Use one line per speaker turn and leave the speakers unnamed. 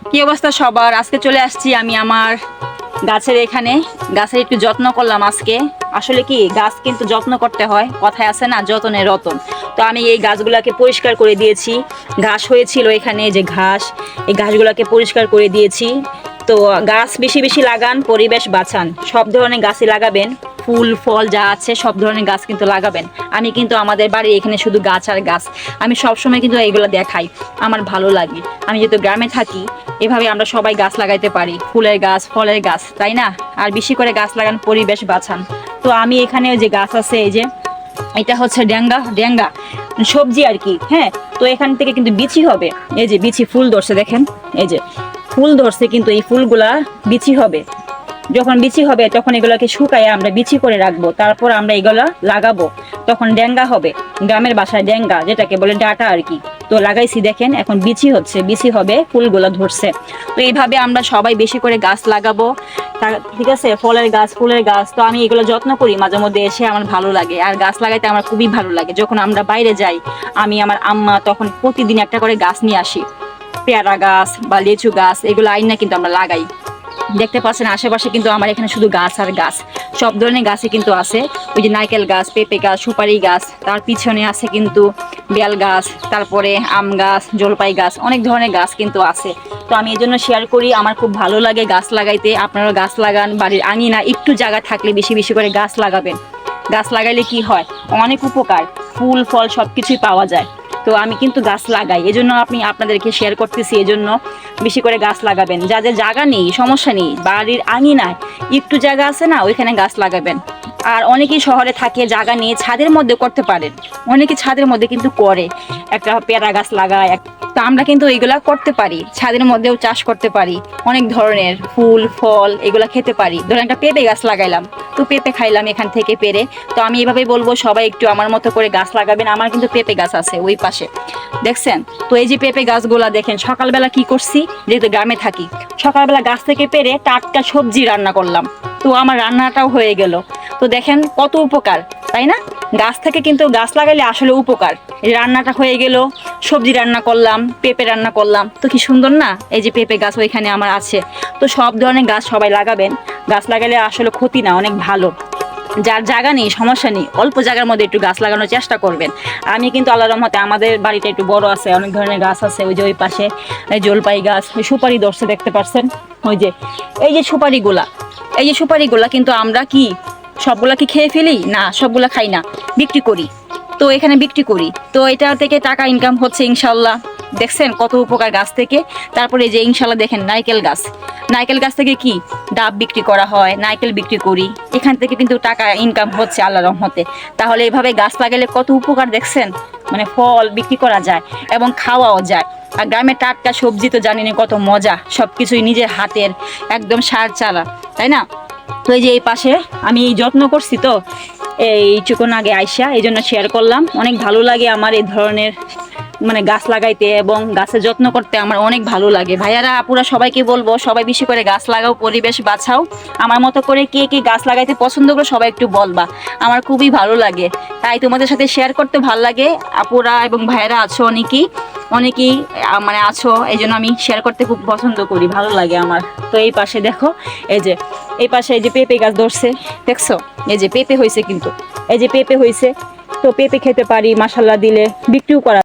কি অবস্থা সবার? আজকে চলে আসছি আমি আমার গাছের এখানে। গাছের একটু যত্ন করলাম আজকে। আসলে কি, গাছ কিন্তু যত্ন করতে হয়, কথায় আছে না, যতনে রতন। তো আমি এই গাছগুলাকে পরিষ্কার করে দিয়েছি। ঘাস হয়েছিল এখানে, যে ঘাস, এই ঘাসগুলাকে পরিষ্কার করে দিয়েছি। তো গাছ বেশি বেশি লাগান, পরিবেশ বাঁচান, সব ধরনের গাছই লাগাবেন। ফুল ফল যা আছে সব ধরনের গাছ কিন্তু লাগাবেন। আমি কিন্তু আমাদের বাড়ি এখানে শুধু গাছ আর গাছ। আমি সবসময় কিন্তু এইগুলো দেখাই, আমার ভালো লাগে। আমি যেহেতু গ্রামে থাকি, এভাবে আমরা সবাই গাছ লাগাইতে পারি, ফুলের গাছ, ফলের গাছ, তাই না? আর বেশি করে গাছ লাগান, পরিবেশ বাঁচান। তো আমি এখানে যে গাছ আছে, এই যে এটা হচ্ছে ডেঙ্গা ডেঙ্গা সবজি আর কি। হ্যাঁ, তো এখান থেকে কিন্তু বিচি হবে। এই যে বিচি ফুল ধরছে, দেখেন, এই যে ফুল ধরছে, কিন্তু এই ফুলগুলা বিচি হবে। যখন বিচি হবে তখন এগুলোকে শুকায় আমরা বিচি করে রাখবো, তারপর আমরা এগুলা লাগাবো, তখন ডেঙ্গা হবে। গ্রামের ভাষায় ডেঙ্গা, যেটাকে বলে ডাটা আর কি। তো লাগাইছি, দেখেন এখন বিচি হচ্ছে, বিচি হবে, ফুলগুলো ধরছে। তো এইভাবে আমরা সবাই বেশি করে গাছ লাগাবো। ঠিক আছে, ফলের গাছ, ফুলের গাছ। তো আমি এগুলো যত্ন করি, মাঝে মধ্যে এসে আমার ভালো লাগে। আর গাছ লাগাইতে আমার খুবই ভালো লাগে। যখন আমরা বাইরে যাই, আমি আমার আম্মা তখন প্রতিদিন একটা করে গাছ নিয়ে আসি। পেয়ারা গাছ বা লিচু গাছ, এগুলো আইনা কিন্তু আমরা লাগাই। দেখতে পাচ্ছেন আশেপাশে কিন্তু আমার এখানে শুধু গাছ আর গাছ। সব ধরনের গাছই কিন্তু আছে। ওই যে নারকেল গাছ, পেঁপে গাছ, সুপারি গাছ, তার পিছনে আছে কিন্তু বেল গাছ, তারপরে আম গাছ, জলপাই গাছ, অনেক ধরনের গাছ কিন্তু আছে। তো আমি এই জন্য শেয়ার করি, আমার খুব ভালো লাগে গাছ লাগাইতে। আপনারা গাছ লাগান, বাড়ির আঙিনা একটু জায়গা থাকলে বেশি বেশি করে গাছ লাগাবেন। গাছ লাগাইলে কি হয়, অনেক উপকার, ফুল ফল সব কিছুই পাওয়া যায়। তো আমি কিন্তু গাছ লাগাই, এজন্য আপনাদেরকে শেয়ার করতেছি। এজন্য বেশি করে গাছ লাগাবেন। যাদের জায়গা নেই, সমস্যা নেই, বাড়ির আঙিনায় একটু জায়গা আছে না, ওইখানে গাছ লাগাবেন। আর অনেকেই শহরে থাকে, জায়গা নিয়ে ছাদের মধ্যে করতে পারেন। অনেকে ছাদের মধ্যে কিন্তু করে, একটা পেয়ারা গাছ লাগায়। তো আমরা কিন্তু এইগুলা করতে পারি, ছাদের মধ্যেও চাষ করতে পারি। অনেক ধরনের ফুল ফল এগুলা খেতে পারি। ধরেন একটা পেঁপে গাছ লাগাইলাম, তো পেঁপে খাইলাম এখান থেকে পেরে। তো আমি এভাবেই বলবো, সবাই একটু আমার মতো করে গাছ লাগাবেন। আমার কিন্তু পেঁপে গাছ আছে ওই পাশে, দেখছেন? তো এই যে পেঁপে গাছগুলা দেখেন, সকালবেলা কি করছি, যেহেতু গ্রামে থাকি, সকালবেলা গাছ থেকে পেরে টাটকা সবজি রান্না করলাম। তো আমার রান্নাটাও হয়ে গেল। তো দেখেন কত উপকার, তাই না? গাছ থেকে কিন্তু, গাছ লাগাইলে আসলে উপকার। এই রান্নাটা হয়ে গেল, সবজি রান্না করলাম, পেঁপে রান্না করলাম, তো কি সুন্দর না? এই যে পেঁপে গাছ ওইখানে আমার আছে। তো সব ধরনের গাছ সবাই লাগাবেন। গাছ লাগালে আসলে ক্ষতি না, অনেক ভালো। যার জায়গা নেই, সমস্যা নেই, অল্প জায়গার মধ্যে একটু গাছ লাগানোর চেষ্টা করবেন। আমি কিন্তু আল্লাহর রহমতে আমাদের বাড়িটা একটু বড় আছে, অনেক ধরনের গাছ আছে। ওই যে ওই পাশে জলপাই গাছ, সুপারি ধরছে, দেখতে পাচ্ছেন। ওই যে এই যে সুপারিগুলা, এই যে সুপারিগুলা কিন্তু আমরা কি সবগুলা কি খেয়ে ফেলি? না, সবগুলা খাই না, বিক্রি করি। তো এখানে বিক্রি করি, তো এটা থেকে টাকা ইনকাম হচ্ছে ইনশাল্লাহ। দেখছেন কত উপকার গাছ থেকে। তারপরে যে ইনশাল্লাহ দেখেন নারকেল গাছ, নারকেল গাছ থেকে কি ডাব বিক্রি করা হয়, নারকেল বিক্রি করি, এখান থেকে কিন্তু টাকা ইনকাম হচ্ছে আল্লাহর রহমতে। তাহলে এইভাবে গাছ লাগালে কত উপকার, দেখছেন? মানে ফল বিক্রি করা যায় এবং খাওয়াও যায়। আর গ্রামের টাটকা সবজি তো জানিনি কত মজা, সব কিছুই নিজের হাতের, একদম সার চালা, তাই না? তো এই যে এই পাশে আমি যত্ন করছি, তো এইটুকুন আগে আইসা এই জন্য শেয়ার করলাম। অনেক ভালো লাগে আমার এই ধরনের মানে গাছ লাগাইতে এবং গাছের যত্ন করতে আমার অনেক ভালো লাগে। ভাইয়ারা আপুরা সবাইকে বলবো, সবাই বেশি করে গাছ লাগাও, পরিবেশ বাঁচাও। আমার মতো করে কে কে গাছ লাগাইতে পছন্দ করে সবাই একটু বলবা, আমার খুবই ভালো লাগে। তাই তোমাদের সাথে শেয়ার করতে ভালো লাগে। আপুরা এবং ভাইয়ারা আছো অনেকেই, অনেকেই মানে আছো, এই জন্য আমি শেয়ার করতে খুব পছন্দ করি, ভালো লাগে আমার। তো এই পাশে দেখো, এই যে এই পাশে এই যে পেঁপে গাছ ধরছে, দেখছো? এই যে পেঁপে হয়েছে, কিন্তু এই যে পেঁপে হয়েছে। তো পেঁপে খেতে পারি, মাসাল্লাহ দিলে বিক্রিও করা